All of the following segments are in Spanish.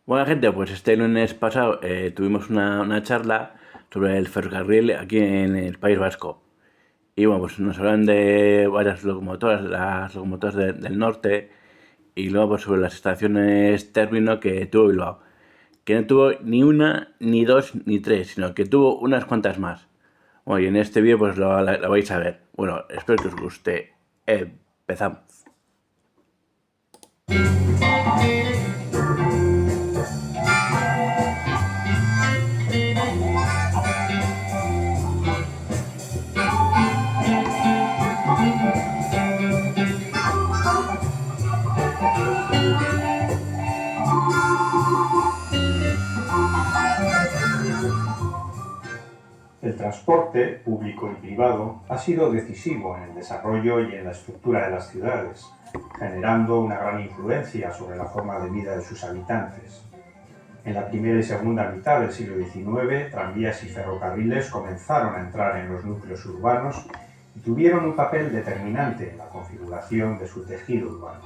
Bueno, gente, pues este lunes pasado tuvimos una charla sobre el ferrocarril aquí en el País Vasco. Y bueno, pues nos hablan de varias locomotoras, las locomotoras del norte, y luego pues sobre las estaciones término que tuvo Bilbao. Que no tuvo ni una, ni dos, ni tres, sino que tuvo unas cuantas más. Bueno, y en este vídeo pues lo vais a ver. Bueno, espero que os guste. Empezamos. El transporte público y privado ha sido decisivo en el desarrollo y en la estructura de las ciudades, generando una gran influencia sobre la forma de vida de sus habitantes. En la primera y segunda mitad del siglo XIX, tranvías y ferrocarriles comenzaron a entrar en los núcleos urbanos y tuvieron un papel determinante en la configuración de su tejido urbano.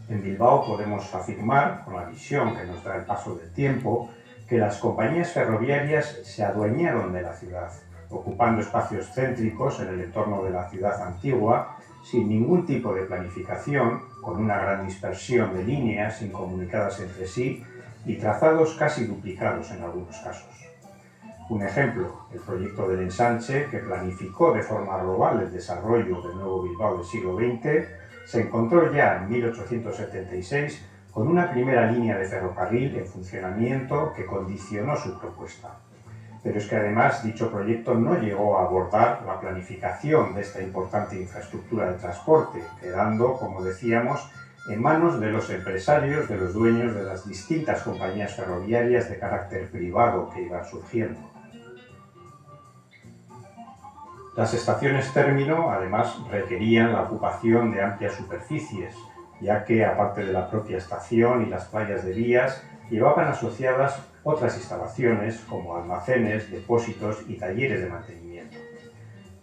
En Bilbao podemos afirmar, con la visión que nos da el paso del tiempo, que las compañías ferroviarias se adueñaron de la ciudad, ocupando espacios céntricos en el entorno de la ciudad antigua, sin ningún tipo de planificación, con una gran dispersión de líneas incomunicadas entre sí y trazados casi duplicados en algunos casos. Un ejemplo, el proyecto del ensanche, que planificó de forma global el desarrollo del nuevo Bilbao del siglo XX, se encontró ya en 1876 con una primera línea de ferrocarril en funcionamiento que condicionó su propuesta. Pero es que además dicho proyecto no llegó a abordar la planificación de esta importante infraestructura de transporte, quedando, como decíamos, en manos de los empresarios, de los dueños de las distintas compañías ferroviarias de carácter privado que iban surgiendo. Las estaciones término, además, requerían la ocupación de amplias superficies, ya que, aparte de la propia estación y las playas de vías, llevaban asociadas otras instalaciones como almacenes, depósitos y talleres de mantenimiento.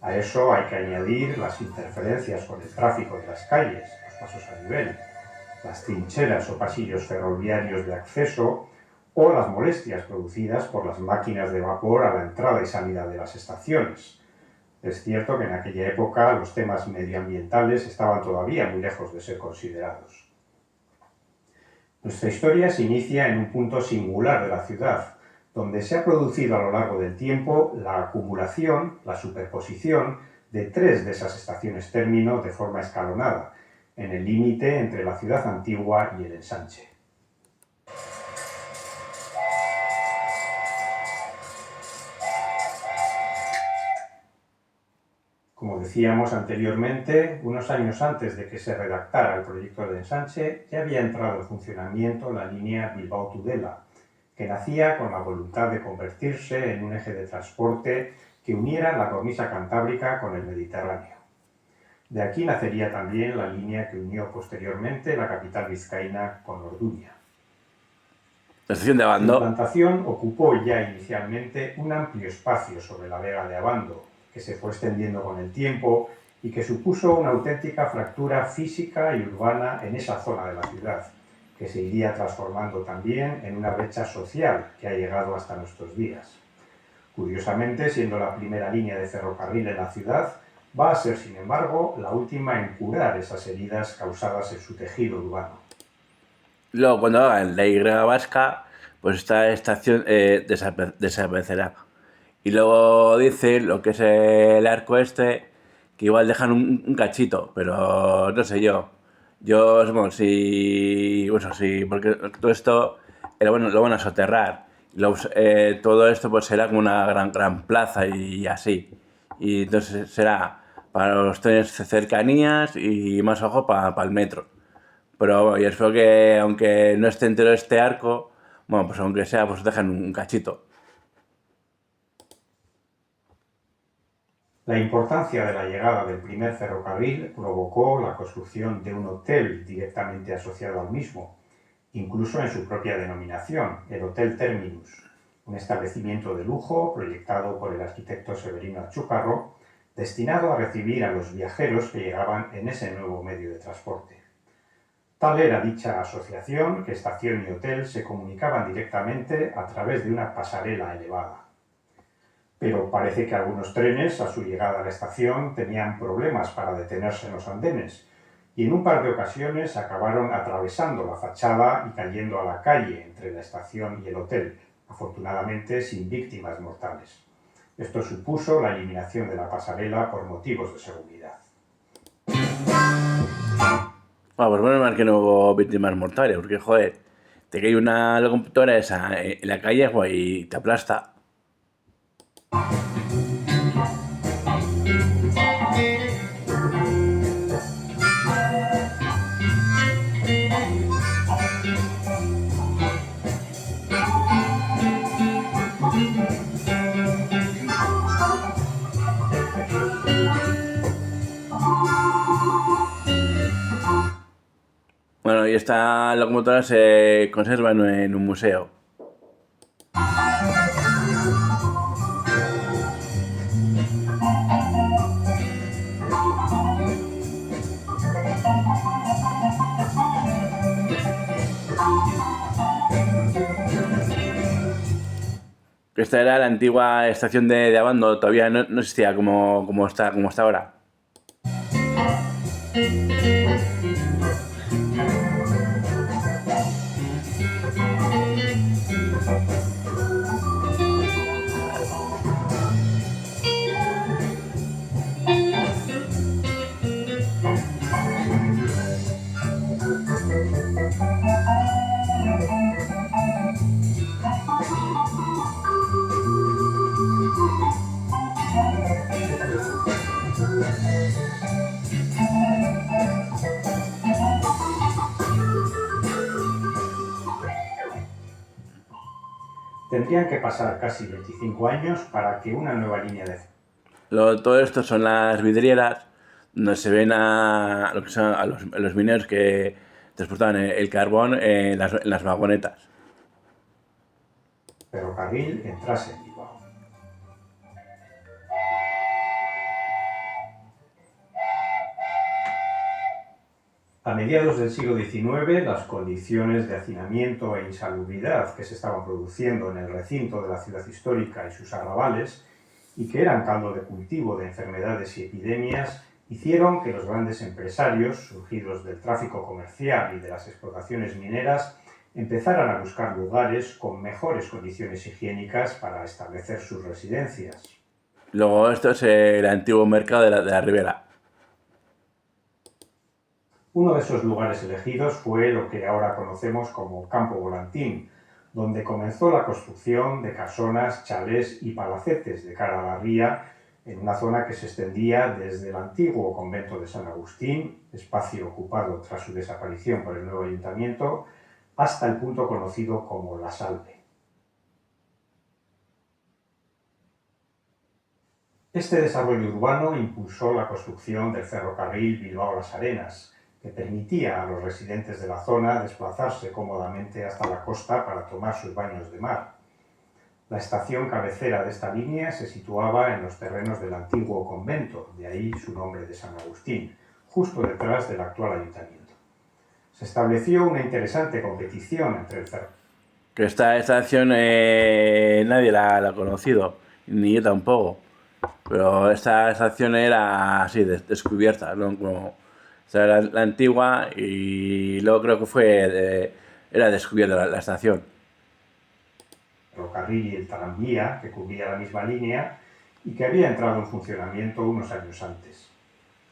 A eso hay que añadir las interferencias con el tráfico de las calles, los pasos a nivel, las trincheras o pasillos ferroviarios de acceso o las molestias producidas por las máquinas de vapor a la entrada y salida de las estaciones. Es cierto que en aquella época los temas medioambientales estaban todavía muy lejos de ser considerados. Nuestra historia se inicia en un punto singular de la ciudad, donde se ha producido a lo largo del tiempo la acumulación, la superposición de tres de esas estaciones término de forma escalonada, en el límite entre la ciudad antigua y el ensanche. Como decíamos anteriormente, unos años antes de que se redactara el proyecto del ensanche, ya había entrado en funcionamiento la línea Bilbao-Tudela, que nacía con la voluntad de convertirse en un eje de transporte que uniera la cornisa cantábrica con el Mediterráneo. De aquí nacería también la línea que unió posteriormente la capital vizcaína con Orduña. La estación de Su Abando. implantación ocupó ya inicialmente un amplio espacio sobre la vega de Abando, que se fue extendiendo con el tiempo y que supuso una auténtica fractura física y urbana en esa zona de la ciudad, que se iría transformando también en una brecha social que ha llegado hasta nuestros días. Curiosamente, siendo la primera línea de ferrocarril en la ciudad, va a ser, sin embargo, la última en curar esas heridas causadas en su tejido urbano. Luego, cuando hagan la Y vasca, pues esta estación desaparecerá. Y luego dice lo que es el arco este, que igual dejan un cachito, pero no sé yo. Yo, bueno, si. Bueno, sí, porque todo esto bueno, lo van a soterrar. Todo esto pues será como una gran plaza y así. Y entonces será para los trenes de cercanías y más ojo para el metro. Pero yo espero que, aunque no esté entero este arco, bueno, pues aunque sea, pues dejen un cachito. La importancia de la llegada del primer ferrocarril provocó la construcción de un hotel directamente asociado al mismo, incluso en su propia denominación, el Hotel Terminus, un establecimiento de lujo proyectado por el arquitecto Severino Achúcarro, destinado a recibir a los viajeros que llegaban en ese nuevo medio de transporte. Tal era dicha asociación que estación y hotel se comunicaban directamente a través de una pasarela elevada. Pero parece que algunos trenes, a su llegada a la estación, tenían problemas para detenerse en los andenes y en un par de ocasiones acabaron atravesando la fachada y cayendo a la calle entre la estación y el hotel, afortunadamente sin víctimas mortales. Esto supuso la eliminación de la pasarela por motivos de seguridad. Bueno, pues menos mal que no hubo víctimas mortales, porque joder, te cae una locomotora esa en la calle joder, y te aplasta. Bueno, y esta locomotora se conserva en un museo. Esta era la antigua estación de Abando, todavía no existía como está ahora. Tendrían que pasar casi 25 años para que una nueva línea de... Todo esto son las vidrieras donde se ven a, lo que son, a los mineros que transportaban el carbón en las vagonetas. ferrocarril entrase en Bilbao. A mediados del siglo XIX, las condiciones de hacinamiento e insalubridad que se estaban produciendo en el recinto de la ciudad histórica y sus arrabales, y que eran caldo de cultivo de enfermedades y epidemias, hicieron que los grandes empresarios, surgidos del tráfico comercial y de las explotaciones mineras, empezaran a buscar lugares con mejores condiciones higiénicas para establecer sus residencias. Luego esto es el antiguo mercado de la Ribera. Uno de esos lugares elegidos fue lo que ahora conocemos como Campo Volantín, donde comenzó la construcción de casonas, chalés y palacetes de cara a la ría, en una zona que se extendía desde el antiguo convento de San Agustín, espacio ocupado tras su desaparición por el nuevo ayuntamiento, hasta el punto conocido como La Salve. Este desarrollo urbano impulsó la construcción del ferrocarril Bilbao-Las Arenas, que permitía a los residentes de la zona desplazarse cómodamente hasta la costa para tomar sus baños de mar. La estación cabecera de esta línea se situaba en los terrenos del antiguo convento, de ahí su nombre de San Agustín, justo detrás del actual ayuntamiento. Se estableció una interesante competición entre el ferrocarril. Que esta estación nadie la ha conocido, ni yo tampoco. Pero esta estación era así, descubierta, ¿no? Esta era la antigua y luego creo que era descubierta la estación. El ferrocarril y el tranvía, que cubría la misma línea y que había entrado en funcionamiento unos años antes.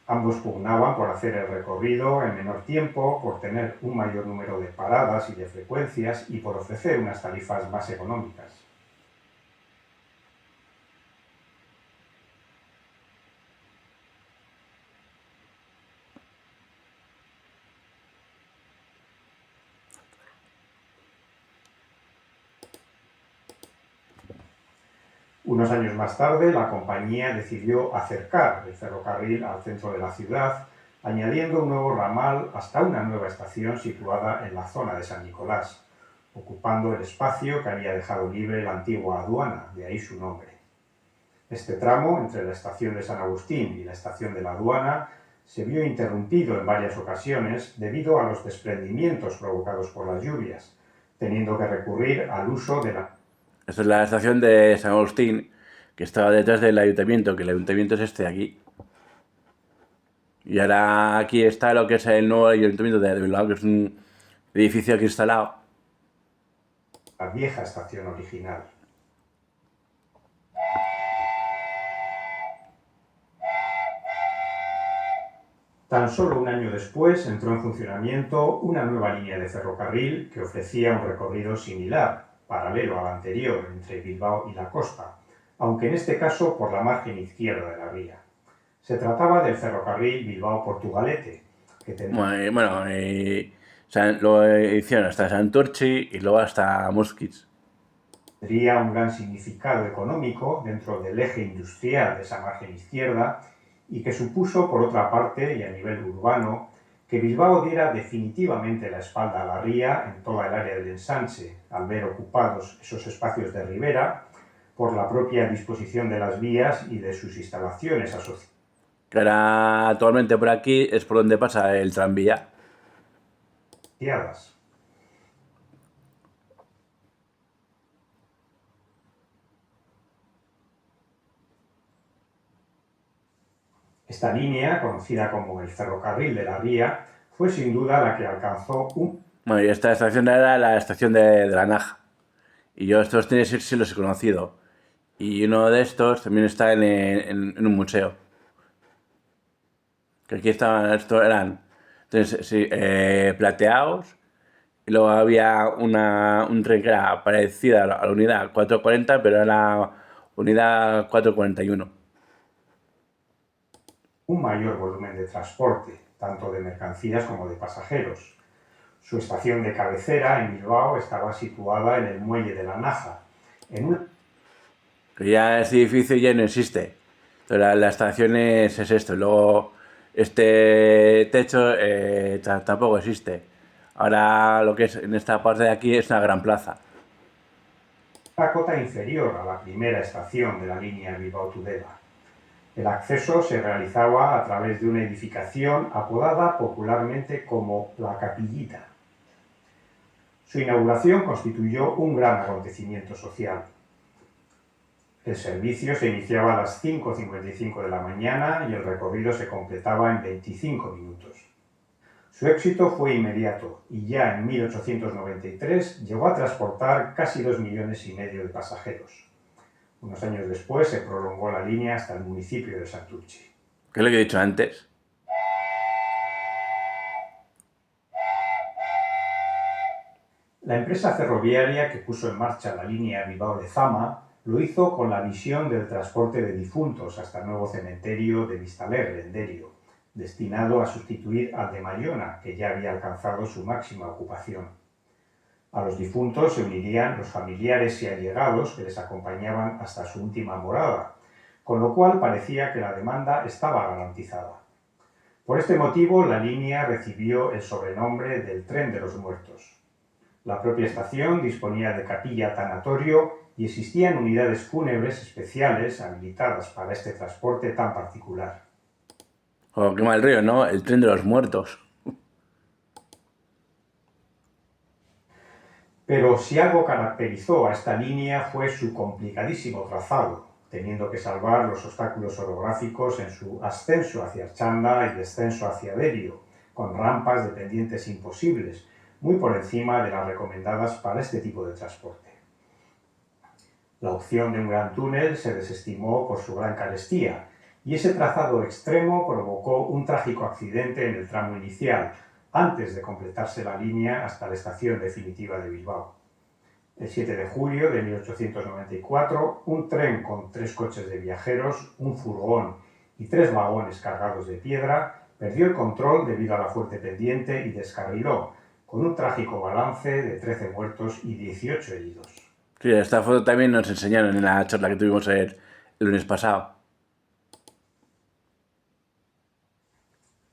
Ambos pugnaban por hacer el recorrido en menor tiempo, por tener un mayor número de paradas y de frecuencias y por ofrecer unas tarifas más económicas. Unos años más tarde, la compañía decidió acercar el ferrocarril al centro de la ciudad, añadiendo un nuevo ramal hasta una nueva estación situada en la zona de San Nicolás, ocupando el espacio que había dejado libre la antigua aduana, de ahí su nombre. Este tramo, entre la estación de San Agustín y la estación de la aduana, se vio interrumpido en varias ocasiones debido a los desprendimientos provocados por las lluvias, teniendo que recurrir al uso de la... Esta es la estación de San Agustín, que estaba detrás del ayuntamiento, que el ayuntamiento es este de aquí. Y ahora aquí está lo que es el nuevo ayuntamiento de Bilbao, que es un edificio aquí instalado. la vieja estación original. Tan solo un año después entró en funcionamiento una nueva línea de ferrocarril que ofrecía un recorrido similar, paralelo al anterior, entre Bilbao y la costa, aunque en este caso por la margen izquierda de la ría. Se trataba del ferrocarril Bilbao-Portugalete, que O sea, lo hicieron hasta Santurchi y luego hasta Muskitz. tendría un gran significado económico dentro del eje industrial de esa margen izquierda y que supuso, por otra parte, y a nivel urbano, que Bilbao diera definitivamente la espalda a la ría en toda el área del ensanche, al ver ocupados esos espacios de ribera por la propia disposición de las vías y de sus instalaciones Que ahora actualmente por aquí es por donde pasa el tranvía. asociadas. Esta línea, conocida como el Ferrocarril de la Ría, fue sin duda la que alcanzó un... Bueno, y esta estación era la estación de la Naja. Y yo estos tiene sí los he conocido. Y uno de estos también está en un museo. Que aquí estaban, estos eran entonces, sí, plateados. Y luego había un tren que era parecida a la unidad 440, pero era la unidad 441. un mayor volumen de transporte, tanto de mercancías como de pasajeros. Su estación de cabecera en Bilbao estaba situada en el muelle de la Naja, en una... Que ya ese edificio ya no existe. Entonces la estación es esto. Luego este techo tampoco existe. Ahora lo que es en esta parte de aquí es una gran plaza. cota inferior a la primera estación de la línea Bilbao-Tudela. El acceso se realizaba a través de una edificación apodada popularmente como La Capillita. Su inauguración constituyó un gran acontecimiento social. El servicio se iniciaba a las 5:55 de la mañana y el recorrido se completaba en 25 minutos. Su éxito fue inmediato y ya en 1893 llegó a transportar casi 2,5 millones de pasajeros. Unos años después se prolongó la línea hasta el municipio de Santurchi. ¿Qué es lo que he dicho antes? La empresa ferroviaria que puso en marcha la línea Bilbao-Lezama lo hizo con la visión del transporte de difuntos hasta el nuevo cementerio de Vistalegre, en Derio, destinado a sustituir al de Mayona, que ya había alcanzado su máxima ocupación. A los difuntos se unirían los familiares y allegados que les acompañaban hasta su última morada, con lo cual parecía que la demanda estaba garantizada. Por este motivo, la línea recibió el sobrenombre del Tren de los Muertos. La propia estación disponía de capilla tanatorio y existían unidades fúnebres especiales habilitadas para este transporte tan particular. Oh, qué mal río, ¿no? El tren de los muertos. Pero si algo caracterizó a esta línea fue su complicadísimo trazado, teniendo que salvar los obstáculos orográficos en su ascenso hacia Archanda y descenso hacia Derio, con rampas de pendientes imposibles, muy por encima de las recomendadas para este tipo de transporte. La opción de un gran túnel se desestimó por su gran carestía, y ese trazado extremo provocó un trágico accidente en el tramo inicial, antes de completarse la línea hasta la estación definitiva de Bilbao. El 7 de julio de 1894, un tren con 3 coches de viajeros, un furgón y 3 vagones cargados de piedra perdió el control debido a la fuerte pendiente y descarriló, con un trágico balance de 13 muertos y 18 heridos. Sí, esta foto también nos enseñaron en la charla que tuvimos el lunes pasado.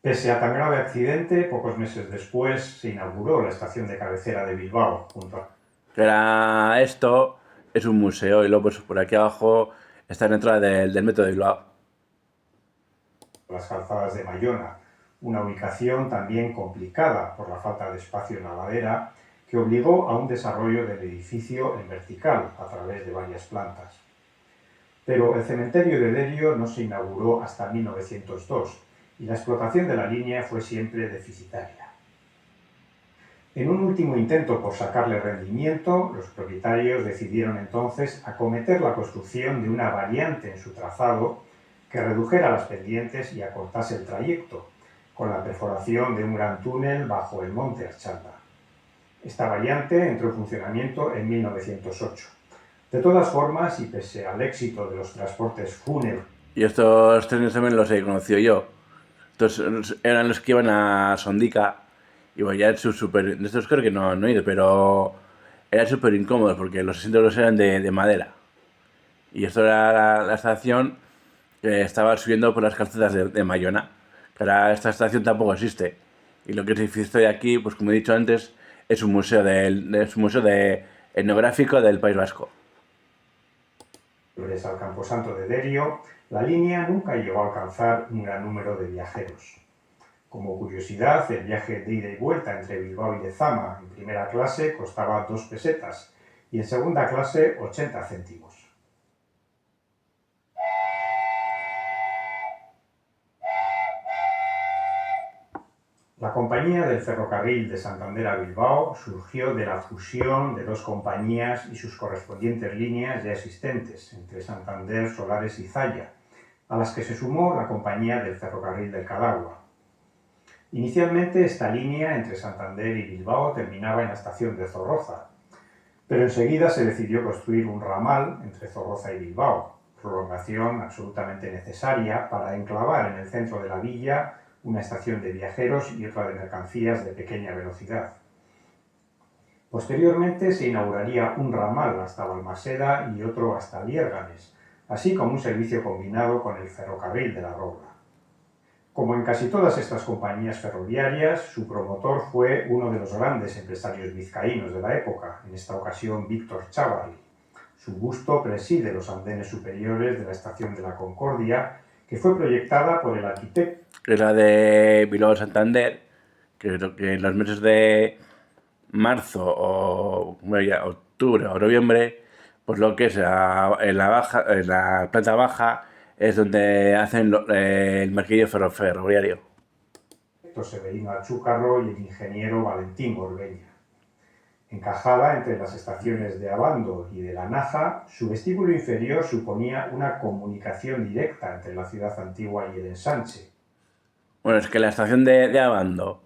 Pese a tan grave accidente, pocos meses después se inauguró la estación de cabecera de Bilbao, junto a Que era esto, es un museo y luego pues, por aquí abajo está la entrada del metro de Bilbao. las calzadas de Mayona, una ubicación también complicada por la falta de espacio en la ladera, que obligó a un desarrollo del edificio en vertical a través de varias plantas. Pero el cementerio de Derio no se inauguró hasta 1902 y la explotación de la línea fue siempre deficitaria. En un último intento por sacarle rendimiento, los propietarios decidieron entonces acometer la construcción de una variante en su trazado que redujera las pendientes y acortase el trayecto, con la perforación de un gran túnel bajo el monte Archanda. Esta variante entró en funcionamiento en 1908. De todas formas, y pese al éxito de los transportes fúnebres. Y estos trenes también los he conocido yo. Estos eran los que iban a Sondica. Y bueno, ya súper. De estos creo que no he ido, pero eran súper incómodos porque los asientos eran de madera. Y esto era la estación que estaba subiendo por las calzadas de Mayona. Pero ahora esta estación tampoco existe. Y lo que se hizo de aquí, pues como he dicho antes, es un museo, es un museo etnográfico del País Vasco. Al Camposanto de Derio, la línea nunca llegó a alcanzar un gran número de viajeros. Como curiosidad, el viaje de ida y vuelta entre Bilbao y Lezama en primera clase costaba 2 pesetas y en segunda clase 80 céntimos. La compañía del ferrocarril de Santander a Bilbao surgió de la fusión de dos compañías y sus correspondientes líneas ya existentes entre Santander, Solares y Zalla, a las que se sumó la compañía del ferrocarril del Cadagua. Inicialmente esta línea entre Santander y Bilbao terminaba en la estación de Zorroza, pero enseguida se decidió construir un ramal entre Zorroza y Bilbao, prolongación absolutamente necesaria para enclavar en el centro de la villa una estación de viajeros y otra de mercancías de pequeña velocidad. Posteriormente se inauguraría un ramal hasta Balmaseda y otro hasta Liérganes, así como un servicio combinado con el ferrocarril de la Robla. Como en casi todas estas compañías ferroviarias, su promotor fue uno de los grandes empresarios vizcaínos de la época, en esta ocasión Víctor Chávarri. Su busto preside los andenes superiores de la estación de la Concordia, que fue proyectada por el arquitecto. Era de Bilbao Santander, que creo que en los meses de marzo o octubre o noviembre, pues lo que es en la planta baja es donde hacen el maquillo ferroviario. Severino Achúcarro y el ingeniero Valentín Gorbeña. Encajada entre las estaciones de Abando y de La Naja, su vestíbulo inferior suponía una comunicación directa entre la ciudad antigua y el ensanche. Bueno, es que la estación de Abando,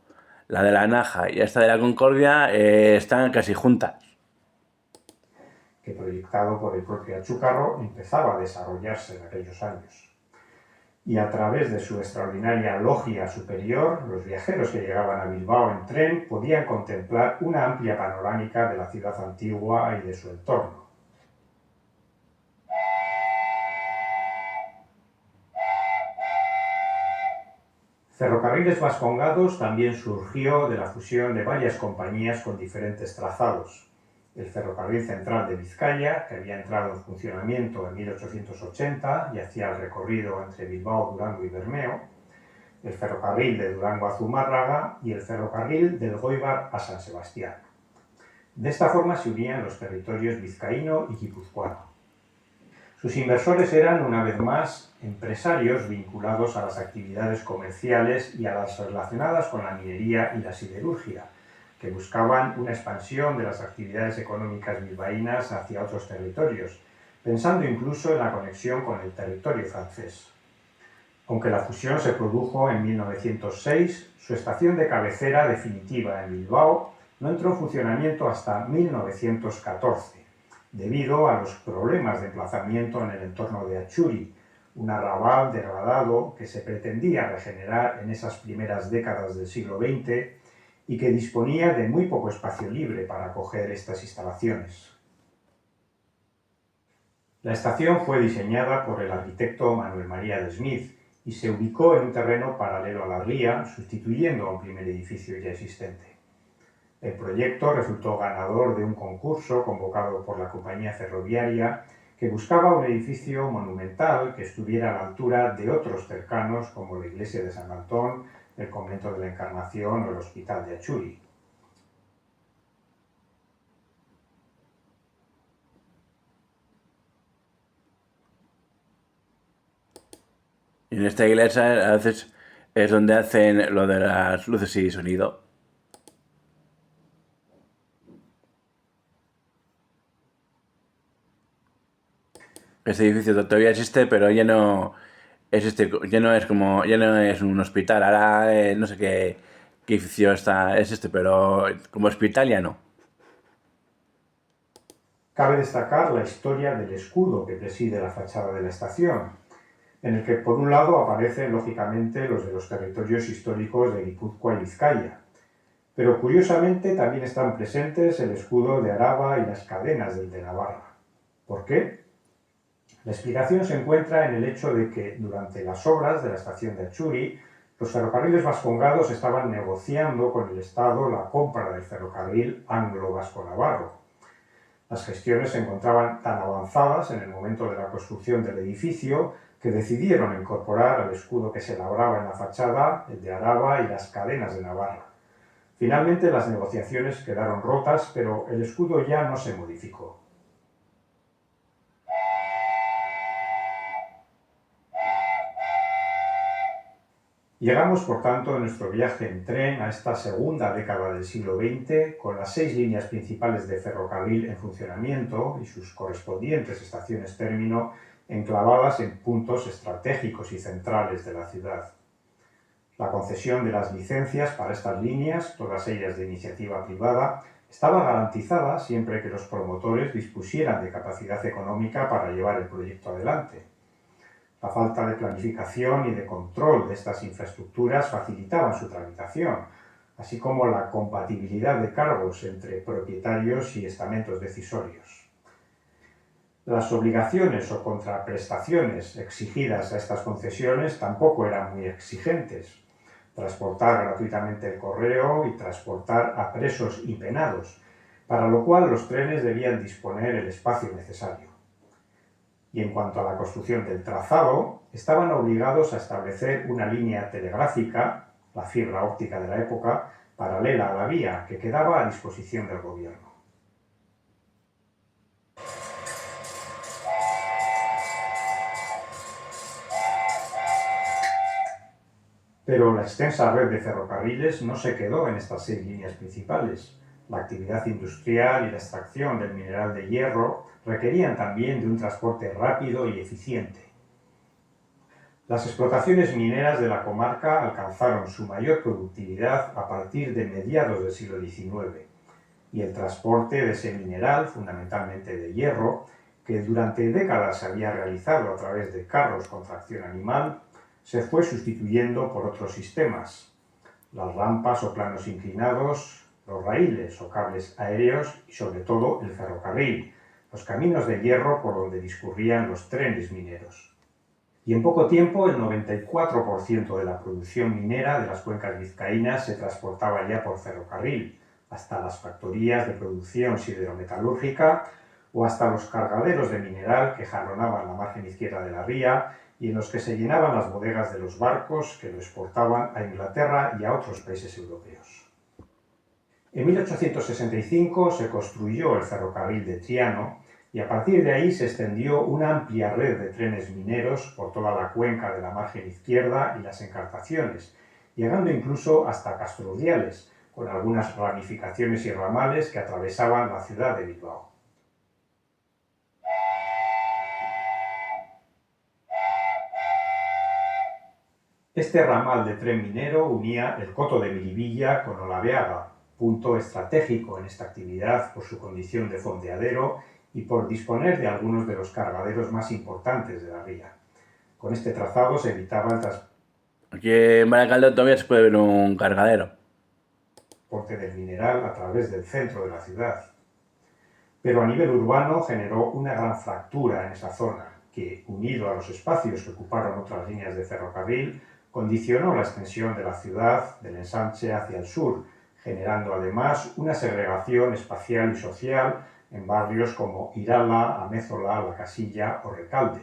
la de La Naja y esta de la Concordia están casi juntas. Que proyectado por el propio Achúcarro empezaba a desarrollarse en aquellos años. Y a través de su extraordinaria logia superior, los viajeros que llegaban a Bilbao en tren podían contemplar una amplia panorámica de la ciudad antigua y de su entorno. Ferrocarriles Vascongados también surgió de la fusión de varias compañías con diferentes trazados. El Ferrocarril Central de Vizcaya, que había entrado en funcionamiento en 1880 y hacía el recorrido entre Bilbao, Durango y Bermeo, el Ferrocarril de Durango a Zumárraga y el Ferrocarril del Goibar a San Sebastián. De esta forma se unían los territorios vizcaíno y guipuzcoano. Sus inversores eran, una vez más, empresarios vinculados a las actividades comerciales y a las relacionadas con la minería y la siderurgia, que buscaban una expansión de las actividades económicas bilbaínas hacia otros territorios, pensando incluso en la conexión con el territorio francés. Aunque la fusión se produjo en 1906, su estación de cabecera definitiva en Bilbao no entró en funcionamiento hasta 1914, debido a los problemas de emplazamiento en el entorno de Achuri, un arrabal degradado que se pretendía regenerar en esas primeras décadas del siglo XX y que disponía de muy poco espacio libre para acoger estas instalaciones. La estación fue diseñada por el arquitecto Manuel María de Smith y se ubicó en un terreno paralelo a la ría, sustituyendo a un primer edificio ya existente. El proyecto resultó ganador de un concurso convocado por la compañía ferroviaria que buscaba un edificio monumental que estuviera a la altura de otros cercanos como la iglesia de San Antón, el convento de la Encarnación o el hospital de Achuri. Y en esta iglesia a veces es donde hacen lo de las luces y sonido. Este edificio todavía existe, pero ya no existe, ya no es un hospital. Ahora no sé qué edificio es este, pero como hospital ya no. Cabe destacar la historia del escudo que preside la fachada de la estación, en el que por un lado aparecen lógicamente los de los territorios históricos de Guipúzcoa y Vizcaya, pero curiosamente también están presentes el escudo de Araba y las cadenas del de Navarra. ¿Por qué? La explicación se encuentra en el hecho de que durante las obras de la estación de Achuri, los ferrocarriles vascongados estaban negociando con el Estado la compra del ferrocarril anglo-vasco-navarro. Las gestiones se encontraban tan avanzadas en el momento de la construcción del edificio que decidieron incorporar al escudo que se labraba en la fachada el de Araba y las cadenas de Navarra. Finalmente las negociaciones quedaron rotas, pero el escudo ya no se modificó. Llegamos, por tanto, en nuestro viaje en tren a esta segunda década del siglo XX, con las 6 líneas principales de ferrocarril en funcionamiento y sus correspondientes estaciones término enclavadas en puntos estratégicos y centrales de la ciudad. La concesión de las licencias para estas líneas, todas ellas de iniciativa privada, estaba garantizada siempre que los promotores dispusieran de capacidad económica para llevar el proyecto adelante. La falta de planificación y de control de estas infraestructuras facilitaban su tramitación, así como la compatibilidad de cargos entre propietarios y estamentos decisorios. Las obligaciones o contraprestaciones exigidas a estas concesiones tampoco eran muy exigentes. Transportar gratuitamente el correo y transportar a presos y penados, para lo cual los trenes debían disponer el espacio necesario. Y en cuanto a la construcción del trazado, estaban obligados a establecer una línea telegráfica, la fibra óptica de la época, paralela a la vía, que quedaba a disposición del gobierno. Pero la extensa red de ferrocarriles no se quedó en estas 6 líneas principales. La actividad industrial y la extracción del mineral de hierro requerían también de un transporte rápido y eficiente. Las explotaciones mineras de la comarca alcanzaron su mayor productividad a partir de mediados del siglo XIX, y el transporte de ese mineral, fundamentalmente de hierro, que durante décadas se había realizado a través de carros con tracción animal, se fue sustituyendo por otros sistemas: las rampas o planos inclinados, los raíles o cables aéreos y sobre todo el ferrocarril, los caminos de hierro por donde discurrían los trenes mineros. Y en poco tiempo el 94% de la producción minera de las cuencas vizcaínas se transportaba ya por ferrocarril, hasta las factorías de producción siderometalúrgica o hasta los cargaderos de mineral que jarronaban la margen izquierda de la ría y en los que se llenaban las bodegas de los barcos que lo exportaban a Inglaterra y a otros países europeos. En 1865 se construyó el ferrocarril de Triano y a partir de ahí se extendió una amplia red de trenes mineros por toda la cuenca de la margen izquierda y las Encartaciones, llegando incluso hasta Castrurdiales, con algunas ramificaciones y ramales que atravesaban la ciudad de Bilbao. Este ramal de tren minero unía el coto de Miribilla con Olabeaga, punto estratégico en esta actividad por su condición de fondeadero y por disponer de algunos de los cargaderos más importantes de la ría. Con este trazado se evitaba el Aquí en Baracaldo todavía se puede ver un cargadero. transporte del mineral a través del centro de la ciudad. Pero a nivel urbano generó una gran fractura en esa zona, que, unido a los espacios que ocuparon otras líneas de ferrocarril, condicionó la extensión de la ciudad del ensanche hacia el sur, generando además una segregación espacial y social en barrios como Irala, Amézola, La Casilla o Recalde.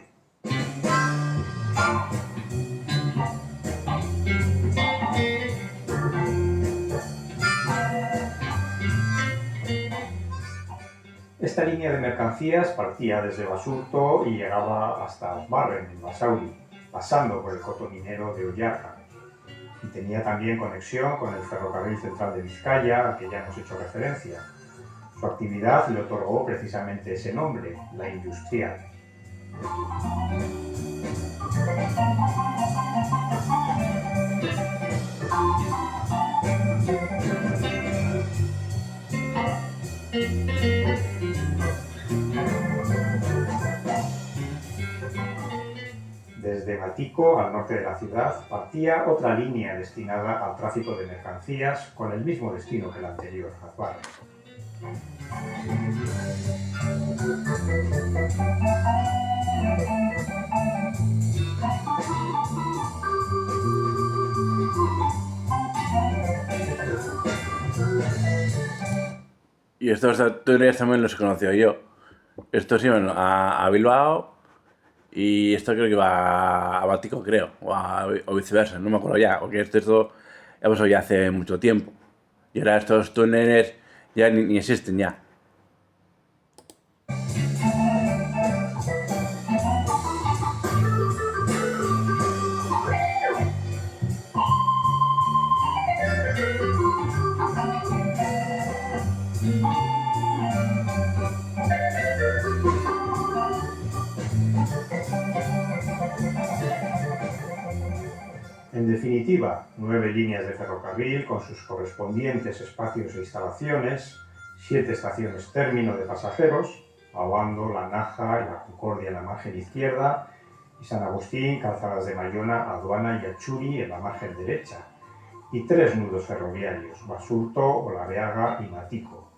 Esta línea de mercancías partía desde Basurto y llegaba hasta Osbarren, en Basauri, pasando por el cotominero de Ollarca. Y tenía también conexión con el ferrocarril central de Vizcaya, al que ya hemos hecho referencia. Su actividad le otorgó precisamente ese nombre, la industrial. Desde Matico, al norte de la ciudad, partía otra línea destinada al tráfico de mercancías con el mismo destino que la anterior, Azbarren. Y estos túneles también los he conocido yo. Estos iban a Bilbao y esto creo que iba a Batico, creo, o viceversa, no me acuerdo ya, porque esto ya pasó ya hace mucho tiempo. Y ahora estos túneles ya ni existen ya. En definitiva, 9 líneas de ferrocarril con sus correspondientes espacios e instalaciones, 7 estaciones término de pasajeros, Abando, La Naja y La Concordia en la margen izquierda, y San Agustín, Calzadas de Mayona, Aduana y Achuri en la margen derecha, y 3 nudos ferroviarios, Basurto, Olabeaga y Matico.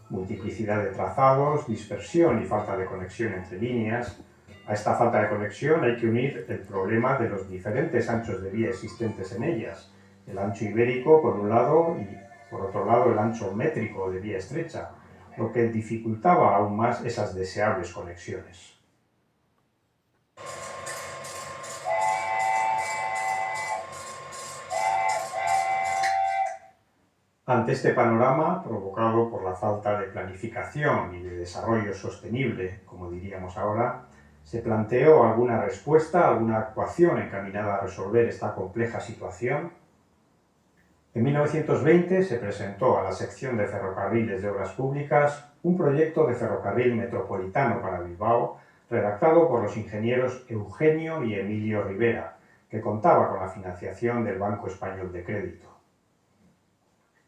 Multiplicidad de trazados, dispersión y falta de conexión entre líneas. A esta falta de conexión hay que unir el problema de los diferentes anchos de vía existentes en ellas, el ancho ibérico por un lado y por otro lado el ancho métrico de vía estrecha, lo que dificultaba aún más esas deseables conexiones. Ante este panorama, provocado por la falta de planificación y de desarrollo sostenible, como diríamos ahora, se planteó alguna respuesta, alguna actuación encaminada a resolver esta compleja situación. En 1920 se presentó a la sección de ferrocarriles de obras públicas un proyecto de ferrocarril metropolitano para Bilbao, redactado por los ingenieros Eugenio y Emilio Rivera, que contaba con la financiación del Banco Español de Crédito.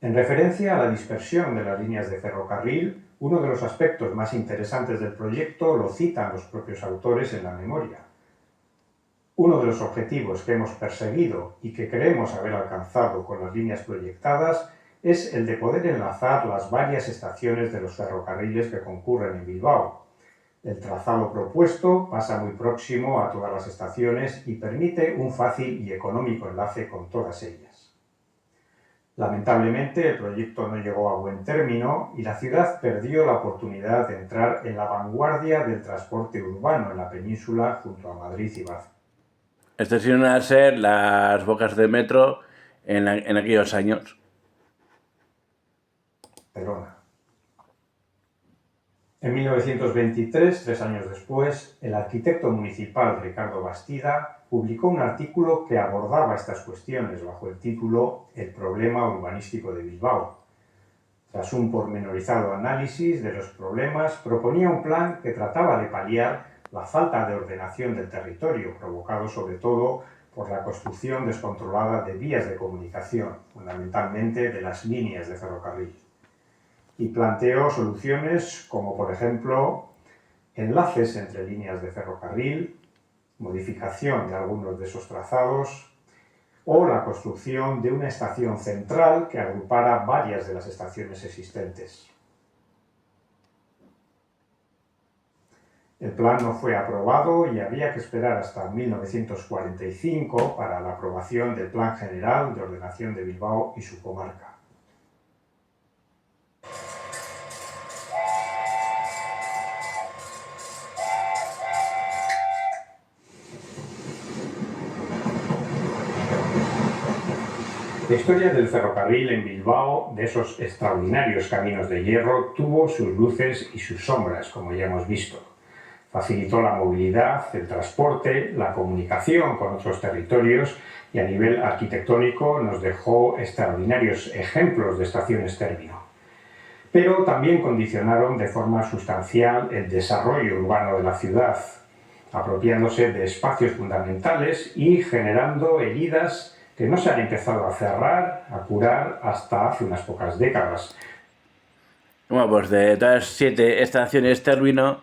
En referencia a la dispersión de las líneas de ferrocarril, uno de los aspectos más interesantes del proyecto lo citan los propios autores en la memoria. Uno de los objetivos que hemos perseguido y que creemos haber alcanzado con las líneas proyectadas es el de poder enlazar las varias estaciones de los ferrocarriles que concurren en Bilbao. El trazado propuesto pasa muy próximo a todas las estaciones y permite un fácil y económico enlace con todas ellas. Lamentablemente, el proyecto no llegó a buen término y la ciudad perdió la oportunidad de entrar en la vanguardia del transporte urbano en la península junto a Madrid y Barcelona. Estas iban a ser las bocas de metro en aquellos años. En 1923, 3 años después, el arquitecto municipal Ricardo Bastida publicó un artículo que abordaba estas cuestiones bajo el título El problema urbanístico de Bilbao. Tras un pormenorizado análisis de los problemas, proponía un plan que trataba de paliar la falta de ordenación del territorio, provocado sobre todo por la construcción descontrolada de vías de comunicación, fundamentalmente de las líneas de ferrocarril. Y planteó soluciones como, por ejemplo, enlaces entre líneas de ferrocarril, modificación de algunos de esos trazados o la construcción de una estación central que agrupara varias de las estaciones existentes. El plan no fue aprobado y había que esperar hasta 1945 para la aprobación del Plan General de Ordenación de Bilbao y su comarca. La historia del ferrocarril en Bilbao, de esos extraordinarios caminos de hierro, tuvo sus luces y sus sombras, como ya hemos visto. Facilitó la movilidad, el transporte, la comunicación con otros territorios y a nivel arquitectónico nos dejó extraordinarios ejemplos de estaciones término. Pero también condicionaron de forma sustancial el desarrollo urbano de la ciudad, apropiándose de espacios fundamentales y generando heridas que no se han empezado a cerrar, a curar hasta hace unas pocas décadas. Bueno, pues de todas las 7 estaciones término,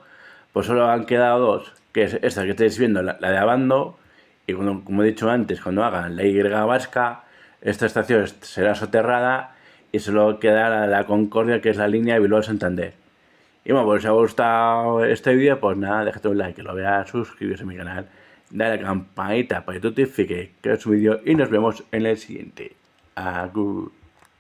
pues solo han quedado 2, que es esta que estáis viendo, la de Abando, y como he didicho antes, cuando hagan la Y vasca, esta estación será soterrada y solo quedará la Concordia, que es la línea de Bilbao-Santander. Y bueno, pues si os ha gustado este vídeo, pues nada, déjate un like, que lo veas, suscribirse a mi canal, dale a la campanita para que te notifique que es un vídeo y nos vemos en el siguiente. Agur.